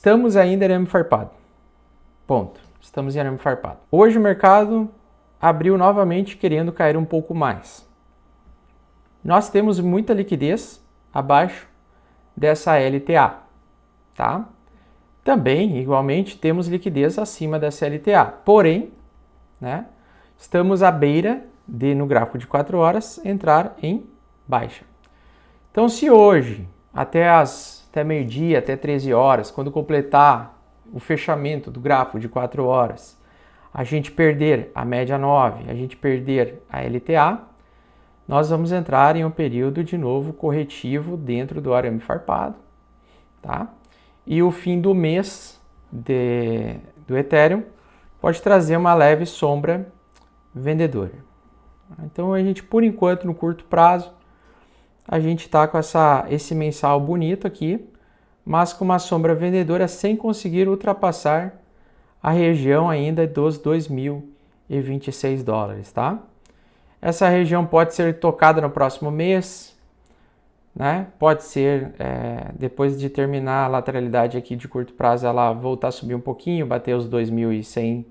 estamos ainda em arame farpado. Ponto. Estamos em arame farpado. Hoje o mercado abriu novamente querendo cair um pouco mais. Nós temos muita liquidez abaixo dessa LTA, tá? Também, igualmente, temos liquidez acima dessa LTA. Porém, né, estamos à beira de, no gráfico de 4 horas, entrar em baixa. Então, se hoje, até meio-dia, até 13 horas, quando completar o fechamento do gráfico de 4 horas, a gente perder a média 9, a gente perder a LTA, nós vamos entrar em um período de novo corretivo dentro do arame farpado, tá? E o fim do mês do Ethereum pode trazer uma leve sombra vendedora. Então a gente, por enquanto, no curto prazo, a gente está com esse mensal bonito aqui, mas com uma sombra vendedora sem conseguir ultrapassar a região ainda dos 2.026 dólares, tá? Essa região pode ser tocada no próximo mês, né? Pode ser, depois de terminar a lateralidade aqui de curto prazo, ela voltar a subir um pouquinho, bater os 2.100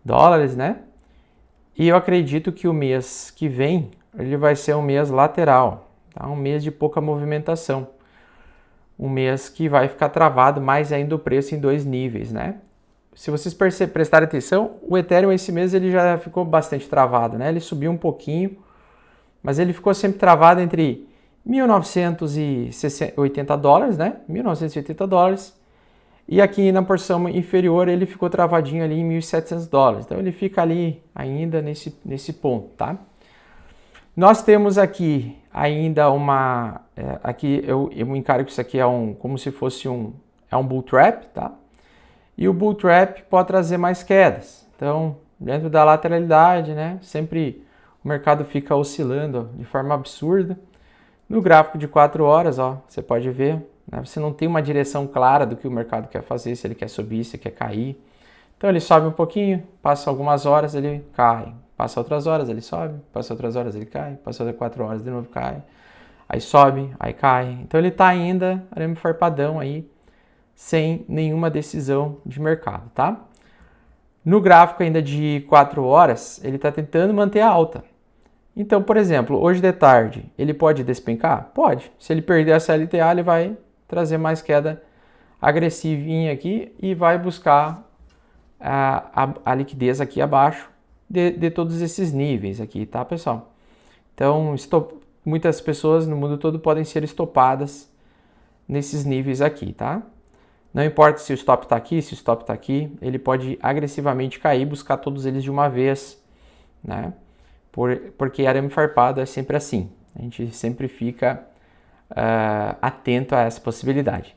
dólares, né? E eu acredito que o mês que vem, ele vai ser um mês lateral, tá? Um mês de pouca movimentação. Um mês que vai ficar travado mais ainda o preço em 2 níveis, né? Se vocês prestarem atenção, o Ethereum esse mês ele já ficou bastante travado, né? Ele subiu um pouquinho, mas ele ficou sempre travado entre 1.980 dólares, né? 1.980 dólares. E aqui na porção inferior ele ficou travadinho ali em 1.700 dólares. Então ele fica ali ainda nesse ponto, tá? Nós temos aqui ainda aqui eu encaro que isso aqui é como se fosse um bull trap, tá? E o bull trap pode trazer mais quedas. Então, dentro da lateralidade, né? Sempre o mercado fica oscilando de forma absurda. No gráfico de 4 horas, ó, você pode ver, né? Você não tem uma direção clara do que o mercado quer fazer, se ele quer subir, se ele quer cair. Então ele sobe um pouquinho, passa algumas horas, ele cai. Passa outras horas, ele sobe, passa outras horas, ele cai, passa outras 4 horas, de novo cai. Aí sobe, aí cai. Então ele está ainda arame farpadão aí, sem nenhuma decisão de mercado, tá? No gráfico ainda de 4 horas, ele está tentando manter a alta. Então, por exemplo, hoje de tarde, ele pode despencar? Pode. Se ele perder essa LTA, ele vai trazer mais queda agressivinha aqui e vai buscar a liquidez aqui abaixo de todos esses níveis aqui, tá, pessoal? Então, muitas pessoas no mundo todo podem ser estopadas nesses níveis aqui, tá? Não importa se o stop está aqui, se o stop está aqui, ele pode agressivamente cair e buscar todos eles de uma vez, né? Porque arame farpado é sempre assim. A gente sempre fica atento a essa possibilidade.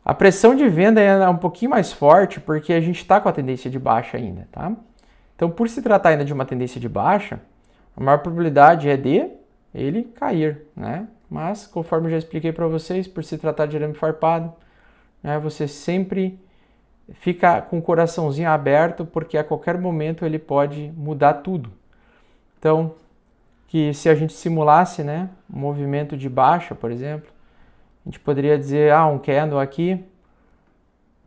A pressão de venda é um pouquinho mais forte porque a gente está com a tendência de baixa ainda, tá? Então, por se tratar ainda de uma tendência de baixa, a maior probabilidade é de ele cair, né? Mas, conforme eu já expliquei para vocês, por se tratar de arame farpado, né, você sempre fica com o coraçãozinho aberto, porque a qualquer momento ele pode mudar tudo. Então, que se a gente simulasse, né, um movimento de baixa, por exemplo, a gente poderia dizer, um candle aqui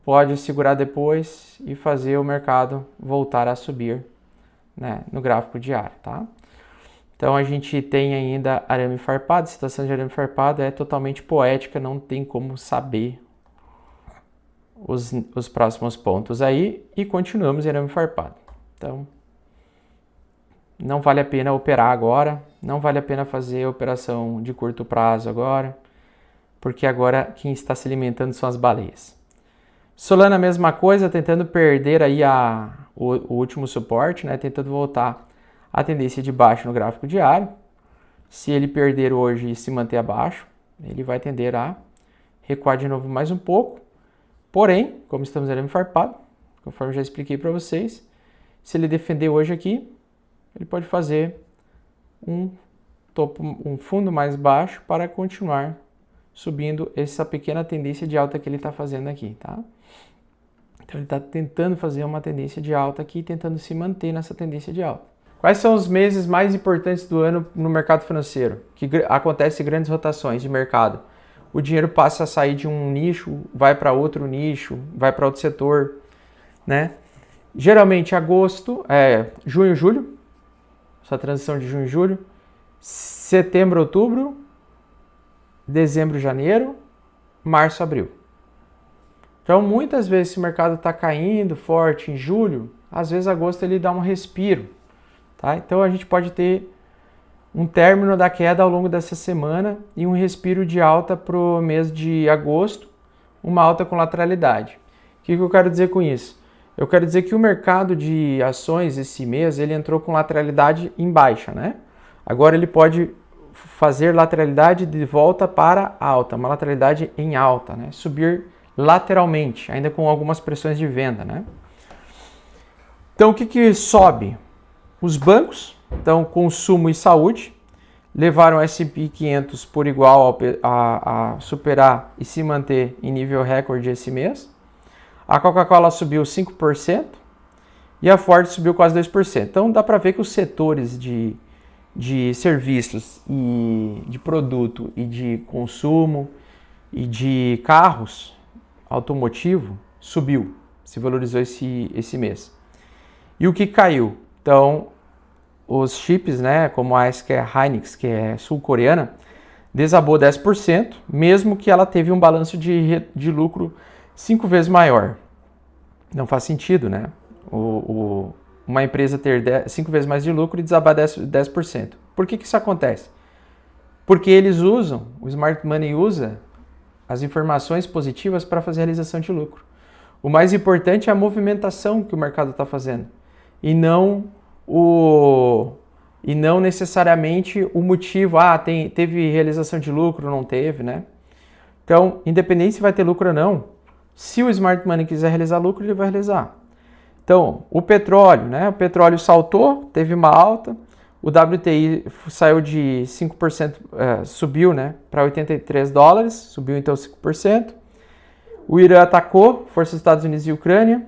pode segurar depois e fazer o mercado voltar a subir, né, no gráfico diário, tá? Então a gente tem ainda arame farpado, a situação de arame farpado é totalmente poética, não tem como saber os próximos pontos aí e continuamos em arame farpado. Então, não vale a pena operar agora, não vale a pena fazer operação de curto prazo agora, porque agora quem está se alimentando são as baleias. Solana a mesma coisa, tentando perder aí o último suporte, né? Tentando voltar à tendência de baixo no gráfico diário. Se ele perder hoje e se manter abaixo, ele vai tender a recuar de novo mais um pouco. Porém, como estamos em arame farpado, conforme já expliquei para vocês, se ele defender hoje aqui, ele pode fazer um fundo mais baixo para continuar subindo essa pequena tendência de alta que ele está fazendo aqui, tá? Então ele está tentando fazer uma tendência de alta aqui, tentando se manter nessa tendência de alta. Quais são os meses mais importantes do ano no mercado financeiro, que acontecem grandes rotações de mercado? o dinheiro passa a sair de um nicho, vai para outro nicho, vai para outro setor, né? Geralmente agosto, junho, julho, essa transição de junho e julho, setembro, outubro, dezembro, janeiro, março, abril. Então, muitas vezes, se o mercado está caindo forte em julho, às vezes agosto ele dá um respiro, tá? Então, a gente pode ter um término da queda ao longo dessa semana e um respiro de alta para o mês de agosto, uma alta com lateralidade. O que eu quero dizer com isso? Eu quero dizer que o mercado de ações esse mês ele entrou com lateralidade em baixa, né? Agora ele pode fazer lateralidade de volta para alta, uma lateralidade em alta, né? Subir lateralmente, ainda com algumas pressões de venda, né? Então o que sobe? Os bancos, então consumo e saúde, levaram o S&P 500 por igual a superar e se manter em nível recorde esse mês. A Coca-Cola subiu 5% e a Ford subiu quase 2%. Então dá para ver que os setores de serviços e de produto e de consumo e de carros automotivo subiu, se valorizou esse mês. E o que caiu? Então, os chips, né, como a SK Hynix, que é sul-coreana, desabou 10%, mesmo que ela teve um balanço de lucro 5 vezes maior. Não faz sentido, né? Uma empresa ter 5 vezes mais de lucro e desabar 10%. Por que isso acontece? Porque eles usam, o Smart Money usa as informações positivas para fazer a realização de lucro. O mais importante é a movimentação que o mercado está fazendo e não necessariamente o motivo, teve realização de lucro, não teve, né? Então, independente se vai ter lucro ou não, se o Smart Money quiser realizar lucro, ele vai realizar. Então, o petróleo, né? O petróleo saltou, teve uma alta, o WTI saiu de 5%, subiu, né, para $83, subiu então 5%. O Irã atacou, forças dos Estados Unidos e Ucrânia,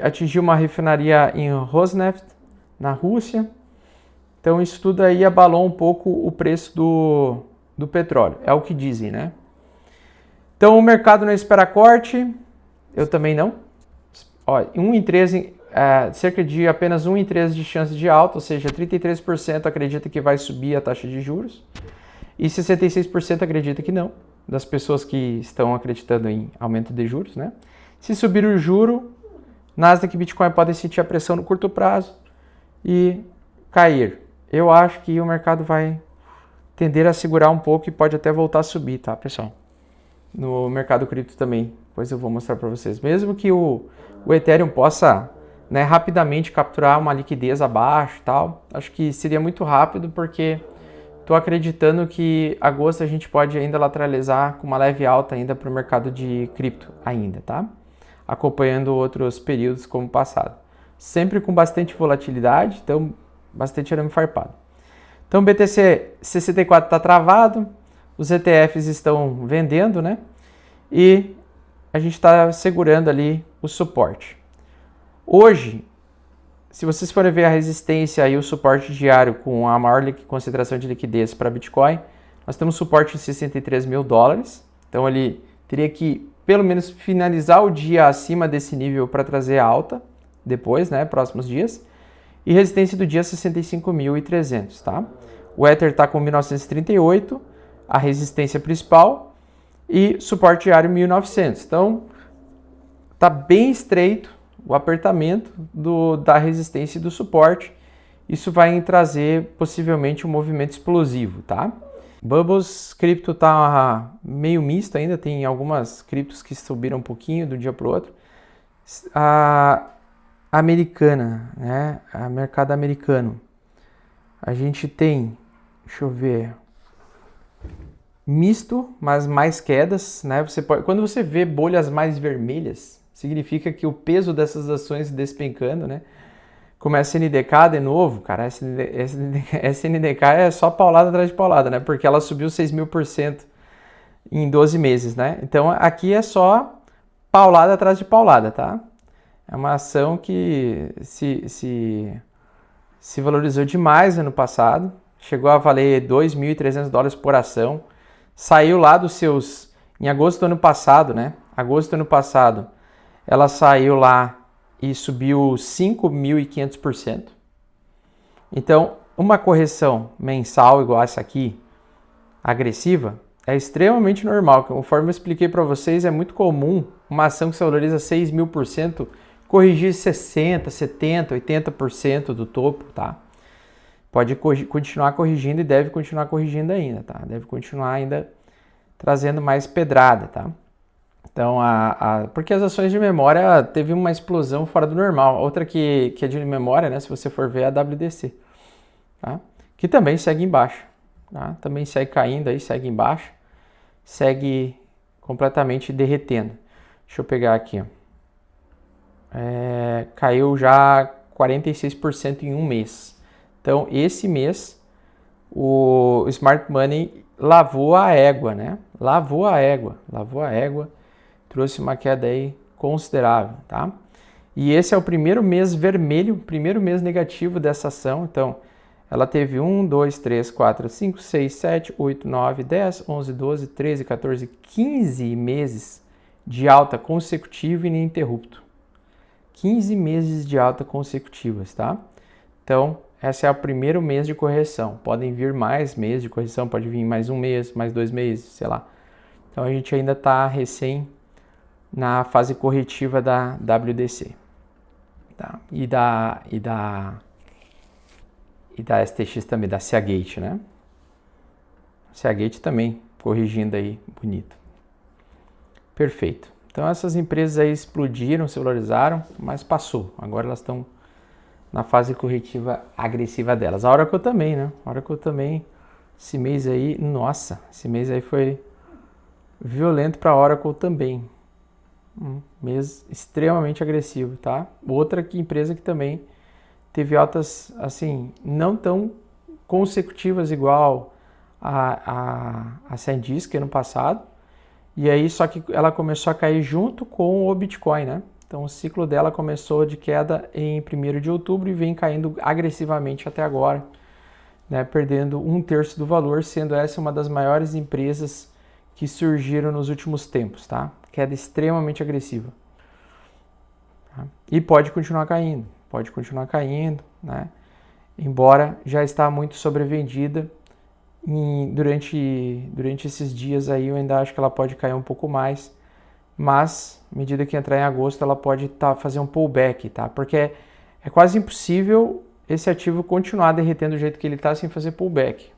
atingiu uma refinaria em Rosneft, na Rússia. Então isso tudo aí abalou um pouco o preço do petróleo, é o que dizem, né? Então o mercado não espera corte, eu também não. Olha, 1 em 13, cerca de apenas 1 em 13 de chance de alta, ou seja, 33% acredita que vai subir a taxa de juros e 66% acredita que não, das pessoas que estão acreditando em aumento de juros, né? Se subir o juro, Nasdaq e Bitcoin podem sentir a pressão no curto prazo e cair. Eu acho que o mercado vai tender a segurar um pouco e pode até voltar a subir, tá, pessoal? No mercado cripto também, depois eu vou mostrar para vocês. Mesmo que o Ethereum possa, né, rapidamente capturar uma liquidez abaixo e tal, acho que seria muito rápido porque estou acreditando que agosto a gente pode ainda lateralizar com uma leve alta ainda para o mercado de cripto ainda, tá? Acompanhando outros períodos como o passado. Sempre com bastante volatilidade, então bastante arame farpado. Então o BTC 64 está travado, os ETFs estão vendendo, né? E a gente está segurando ali o suporte. Hoje, se vocês forem ver a resistência e o suporte diário com a maior concentração de liquidez para Bitcoin, nós temos suporte em $63 mil. Então ele teria que pelo menos finalizar o dia acima desse nível para trazer alta depois, né, próximos dias. E resistência do dia 65.300, tá? O Ether está com 1938, a resistência principal, e suporte diário 1.900. Então, tá bem estreito o apertamento da resistência e do suporte. Isso vai trazer possivelmente um movimento explosivo, tá? Bubbles cripto tá meio misto ainda, tem algumas criptos que subiram um pouquinho de um dia para o outro. A americana, né? A mercado americano. A gente tem, deixa eu ver, misto, mas mais quedas, né? Quando você vê bolhas mais vermelhas, significa que o peso dessas ações despencando, né? Como a SNDK de novo, cara, SNDK é só paulada atrás de paulada, né? Porque ela subiu 6.000% em 12 meses, né? Então aqui é só paulada atrás de paulada, tá? É uma ação que se valorizou demais ano passado, chegou a valer $2.300 por ação, saiu lá dos seus... Em agosto do ano passado, né? Agosto do ano passado, ela saiu lá e subiu 5.500%. Então, uma correção mensal igual essa aqui, agressiva, é extremamente normal. Conforme eu expliquei para vocês, é muito comum uma ação que se valoriza 6.000% corrigir 60%, 70%, 80% do topo, tá? Pode continuar corrigindo e deve continuar corrigindo ainda, tá? Deve continuar ainda trazendo mais pedrada, tá? Então, porque as ações de memória teve uma explosão fora do normal. Outra que é de memória, né? Se você for ver, é a WDC, tá? Que também segue embaixo, tá? Também segue caindo aí, segue embaixo, segue completamente derretendo. Deixa eu pegar aqui, ó. Caiu já 46% em um mês. Então, esse mês, o Smart Money lavou a égua, né? Lavou a égua, trouxe uma queda aí considerável, tá? E esse é o primeiro mês vermelho, primeiro mês negativo dessa ação. Então, ela teve 1, 2, 3, 4, 5, 6, 7, 8, 9, 10, 11, 12, 13, 14, 15 meses de alta consecutiva e ininterrupto. 15 meses de alta consecutivas, tá? Então, esse é o primeiro mês de correção. Podem vir mais meses de correção, pode vir mais um mês, mais 2 meses, sei lá. Então, a gente ainda está recém na fase corretiva da WDC, tá? E da STX também, da Seagate, né? Seagate também corrigindo aí, bonito. Perfeito. Então essas empresas aí explodiram, se valorizaram, mas passou. Agora elas estão na fase corretiva agressiva delas. A Oracle também, né? A Oracle também, esse mês aí, nossa, esse mês aí foi violento para a Oracle também. Mês extremamente agressivo, tá? Outra empresa que também teve altas, assim, não tão consecutivas igual a SanDisk ano passado. E aí, só que ela começou a cair junto com o Bitcoin, né? Então, o ciclo dela começou de queda em 1º de outubro e vem caindo agressivamente até agora, né? Perdendo 1/3 do valor, sendo essa uma das maiores empresas que surgiram nos últimos tempos, tá? Queda extremamente agressiva. Tá? E pode continuar caindo, né? Embora já está muito sobrevendida. Durante esses dias aí eu ainda acho que ela pode cair um pouco mais, mas à medida que entrar em agosto ela pode fazer um pullback, tá? Porque é quase impossível esse ativo continuar derretendo do jeito que ele está sem fazer pullback,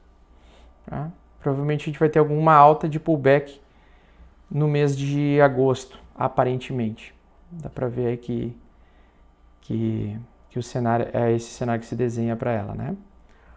tá? Provavelmente a gente vai ter alguma alta de pullback no mês de agosto, aparentemente. Dá para ver aí que o cenário é esse cenário que se desenha para ela, né?